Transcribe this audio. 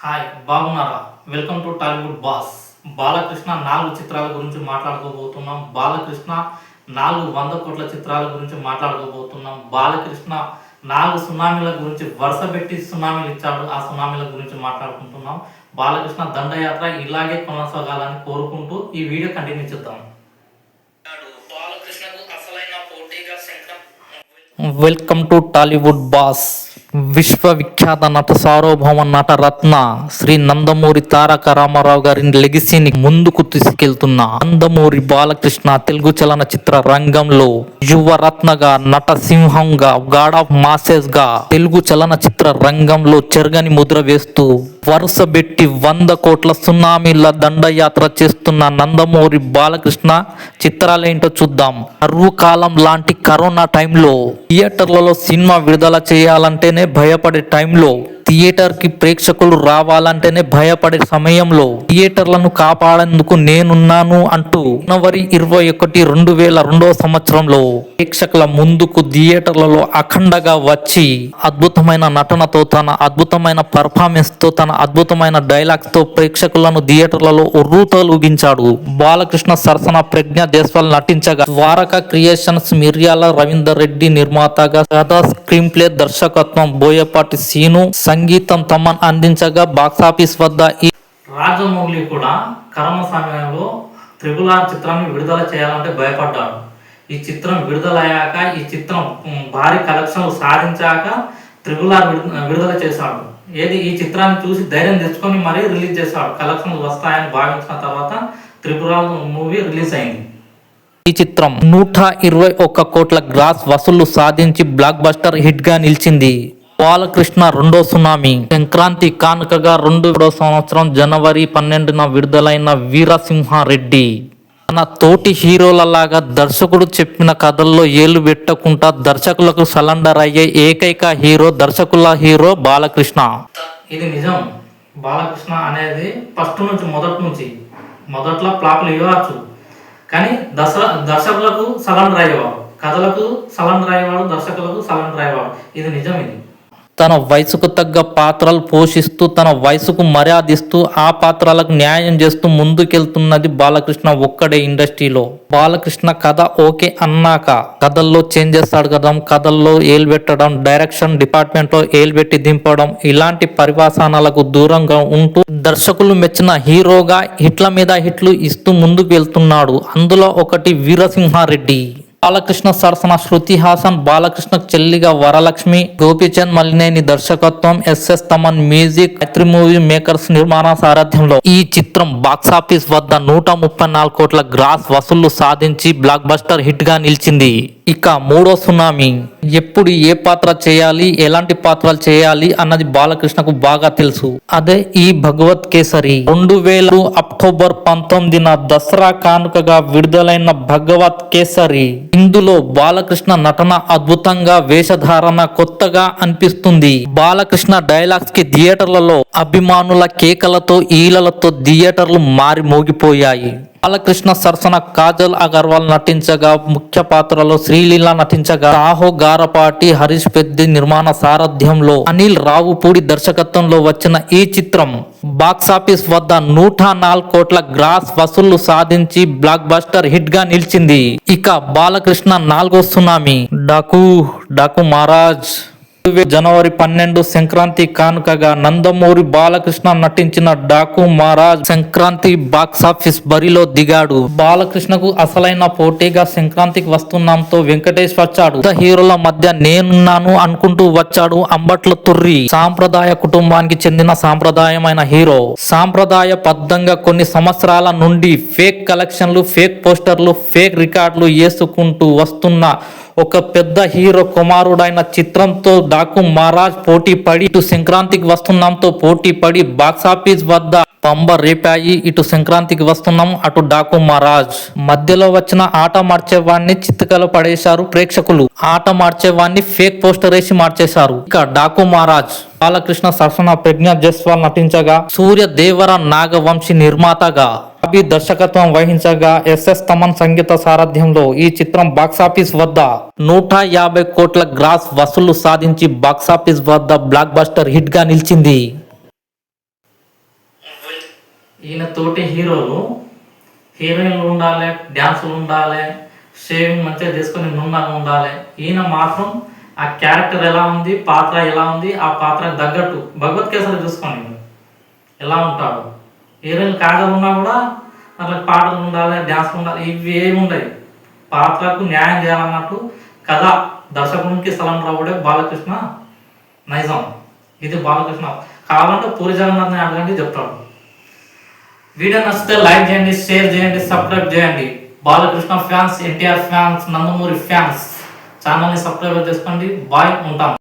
Hi బాగున్నారా? Welcome to Tollywood boss. Balakrishna 4 చిత్రాల గురించి మాట్లాడుకోబోతున్నాం. బాలకృష్ణ 400 కోట్ల చిత్రాల గురించి మాట్లాడుకోబోతున్నాం. బాలకృష్ణ 4 సునామీల గురించి వరుసపెట్టి సునామీలు ఇచ్చాడు. ఆ సునామీల గురించి మాట్లాడుకుంటున్నాం. బాలకృష్ణ దండయాత్ర ఇలాగే కొనసాగాలని కోరుకుంటూ ఈ వీడియో కంటిన్యూ చేద్దాం. Welcome to Tollywood boss. విశ్వవిఖ్యాత నట సార్వభౌమ నట రత్న శ్రీ నందమూరి తారక రామారావు గారి లెగసీని ముందుకు తీసుకెళ్తున్న నందమూరి బాలకృష్ణ తెలుగు చలనచిత్ర రంగంలో యువరత్నగా, నట సింహంగా, గాడ్ ఆఫ్ మాసెస్ గా తెలుగు చలనచిత్ర రంగంలో చెరగని ముద్ర వేస్తూ వరుసబెట్టి 100 కోట్ల సునామీల దండయాత్ర చేస్తున్న నందమూరి బాలకృష్ణ చిత్రాలేంటో చూద్దాం. కరువు కాలం లాంటి కరోనా టైంలో థియేటర్లలో సినిమా విడుదల చేయాలంటేనే భయపడే టైంలో, థియేటర్కి ప్రేక్షకులు రావాలంటేనే భయపడే సమయంలో థియేటర్లను కాపాడేందుకు నేనున్నాను అంటూ జనవరి 21, 2002 సంవత్సరంలో ప్రేక్షకుల ముందుకు థియేటర్లలో అఖండగా వచ్చి అద్భుతమైన నటనతో, తన అద్భుతమైన పర్ఫార్మెన్స్ తో, తన అద్భుతమైన డైలాగ్స్ తో ప్రేక్షకులను థియేటర్లలో ఉర్రూతలూగించాడు. బాలకృష్ణ సరసన ప్రజ్ఞ దేశ్వాల్ నటించగా, ద్వారకా క్రియేషన్స్ మిర్యాల రవీందర్ రెడ్డి నిర్మాతగా, కథ, స్క్రీన్ ప్లే, దర్శకత్వం బోయపాటి సీను, సంగీతం తమన్ అందించగా బాక్సాఫీస్ వద్ద ఈ రాజమౌళి కూడా కరోనా సమయంలో RRR చిత్రాన్ని విడుదల చేయాలంటే భయపడ్డాడు. ఈ చిత్రం విడుదలయ్యాక, ఈ చిత్రం భారీ కలెక్షన్లు సాధించాక RRR విడుదల చేశాడు. ఈ చిత్రాన్ని చూసి ధైర్యం తెచ్చుకొని మరీ రిలీజ్ చేశాడు. కలెక్షన్లు వస్తాయని భావించిన తర్వాత RRR మూవీ రిలీజ్ అయింది. ఈ చిత్రం 121 కోట్ల గ్రాస్ వసూళ్లు సాధించి బ్లాక్ బస్టర్ హిట్ గా నిలిచింది. బాలకృష్ణ రెండో సునామీ సంక్రాంతి కానుకగా 2002 సంవత్సరం జనవరి 12న విడుదలైన వీరసింహారెడ్డి తన తోటి హీరోలలాగా దర్శకుడు చెప్పిన కథల్లో ఏలు పెట్టకుండా దర్శకులకు సరెండర్ అయ్యే ఏకైక హీరో, దర్శకుల హీరో బాలకృష్ణ. ఇది నిజం. బాలకృష్ణ అనేది మొదట్లో ఫ్లాపులు ఇవ్వచ్చు, కానీ దర్శకులకు సరెండర్ అయ్యేవాడు, కథలకు సరెండర్ అయ్యేవాడు, దర్శకులకు సరెండర్ అయ్యేవాడు. ఇది నిజం. ఇది తన వయసుకు తగ్గ పాత్రలు పోషిస్తూ, తన వయసుకు మర్యాదిస్తూ, ఆ పాత్రలకు న్యాయం చేస్తూ ముందుకెళ్తున్నది బాలకృష్ణ ఒక్కడే ఇండస్ట్రీలో. బాలకృష్ణ కథ ఓకే అన్నాక కథల్లో చేంజ్ చేస్తాడు కదా, కథల్లో ఏలు పెట్టడం, డైరెక్షన్ డిపార్ట్మెంట్ లో ఏలు పెట్టి దింపడం, ఇలాంటి పరివాసానాలకు దూరంగా ఉంటూ దర్శకులు మెచ్చిన హీరోగా హిట్ల మీద హిట్లు ఇస్తూ ముందుకు వెళ్తున్నాడు. అందులో ఒకటి వీరసింహారెడ్డి. బాలకృష్ణ సరసన శృతి హాసన్, బాలకృష్ణకు చెల్లిగా వరలక్ష్మి, గోపీచంద్ మలినేని దర్శకత్వం, SS తమన్ మ్యూజిక్, మైత్రి మూవీ మేకర్స్ నిర్మాణ సారథ్యంలో ఈ చిత్రం బాక్సాఫీస్ వద్ద 134 కోట్ల గ్రాస్ వసూళ్లు సాధించి బ్లాక్ బస్టర్ హిట్ గా నిలిచింది. ఇక మూడో సునామీ. ఎప్పుడు ఏ పాత్ర చేయాలి, ఎలాంటి పాత్రలు చేయాలి అన్నది బాలకృష్ణకు బాగా తెలుసు. అదే ఈ భగవత్ కేసరి. 2000 అక్టోబర్ 19న దసరా కానుకగా విడుదలైన భగవత్ కేసరి. ఇందులో బాలకృష్ణ నటన అద్భుతంగా, వేషధారణ కొత్తగా అనిపిస్తుంది. బాలకృష్ణ డైలాగ్స్ కి థియేటర్లలో అభిమానుల కేకలతో, ఈలలతో థియేటర్లు మారి మోగిపోయాయి. బాలకృష్ణ సరసన కాజల్ అగర్వాల్ నటించగా, ముఖ్య పాత్రలో శ్రీలీల నటించగా, రాహో గారపాటి, హరీష్ పెద్ది నిర్మాణ సారథ్యంలో అనిల్ రావుపూడి దర్శకత్వంలో వచ్చిన ఈ చిత్రం బాక్సాఫీస్ వద్ద 104 కోట్ల గ్రాస్ వసూళ్లు సాధించి బ్లాక్ బస్టర్ హిట్ గా నిలిచింది. ఇక బాలకృష్ణ నాలుగో సునామీ. డాకు మహారాజ్. జనవరి 12 సంక్రాంతి కానుకగా నందమూరి బాలకృష్ణ నటించిన డాకు మహారాజ్ సంక్రాంతి బాక్సాఫీస్ బరిలో దిగాడు. బాలకృష్ణకు అసలైన పోటీగా సంక్రాంతికి వస్తున్నాంతో వెంకటేష్ వచ్చాడు. హీరోల మధ్య నేనున్నాను అనుకుంటూ వచ్చాడు అంబట్ల తుర్రి. సాంప్రదాయ కుటుంబానికి చెందిన సాంప్రదాయమైన హీరో. సాంప్రదాయబద్ధంగా కొన్ని సంవత్సరాల నుండి ఫేక్ కలెక్షన్లు, ఫేక్ పోస్టర్లు, ఫేక్ రికార్డులు వేసుకుంటూ వస్తున్న ఒక పెద్ద హీరో కుమారుడైన చిత్రంతో డాకు మహారాజ్ పోటీ పడి, ఇటు సంక్రాంతికి వస్తున్నాంతో పోటీ పడి బాక్సాఫీస్ వద్ద పంబ రేపాయి. ఇటు సంక్రాంతికి వస్తున్నాం, అటు డాకు మహారాజ్. మధ్యలో వచ్చిన ఆట మార్చేవాడిని చిత్తకలు పడేశారు ప్రేక్షకులు. ఆట మార్చేవాడిని ఫేక్ పోస్టర్ వేసి మార్చేశారు. ఇక డాకు మహారాజ్ బాలకృష్ణ సరసన ప్రజ్ఞ జైస్వాల్ నటించగా, సూర్య దేవర నాగవంశీ నిర్మాతగా, అభి దర్శకత్వం వహించగా, SS తమన్ సంగీత సారథ్యంలో ఈ చిత్రం బాక్సాఫీస్ వద్ద 150 కోట్ల గ్రాస్ వసూళ్లు సాధించి బాక్సాఫీస్ వద్ద బ్లాక్ బస్టర్ హిట్ గా నిలిచింది. ఈయన తోటి హీరోలు హీరోయిన్లు ఉండాలి, డ్యాన్సులు ఉండాలి, షేవింగ్ మంచిగా చేసుకొని నున్నగా ఉండాలి. ఈయన మాత్రం ఆ క్యారెక్టర్ ఎలా ఉంది, పాత్ర ఎలా ఉంది, ఆ పాత్రకు తగ్గట్టు భగవద్గీతలో చూసుకోండి ఎలా ఉంటాడు. హీరోయిన్ కాజల్ ఉన్నా కూడా అట్లా పాటలు ఉండాలి, డ్యాన్సులు ఉండాలి, ఇవి ఏమి ఉండవు. పాత్రకు న్యాయం చేయాలన్నట్టు కథ దర్శకునికి స్థలం రావడే బాలకృష్ణ నైజం. ఇది బాలకృష్ణ. కావాలంటే పూరి జగన్నాథ్ని అడగండి చెప్తాడు. వీడియో నచ్చితే లైక్ చేయండి, షేర్ చేయండి, సబ్స్క్రైబ్ చేయండి. Balakrishna fans, NTR fans, Nandamuri fans ఛానల్ని సబ్స్క్రైబ్ చేసుకోండి. బాయ్, ఉంటాం.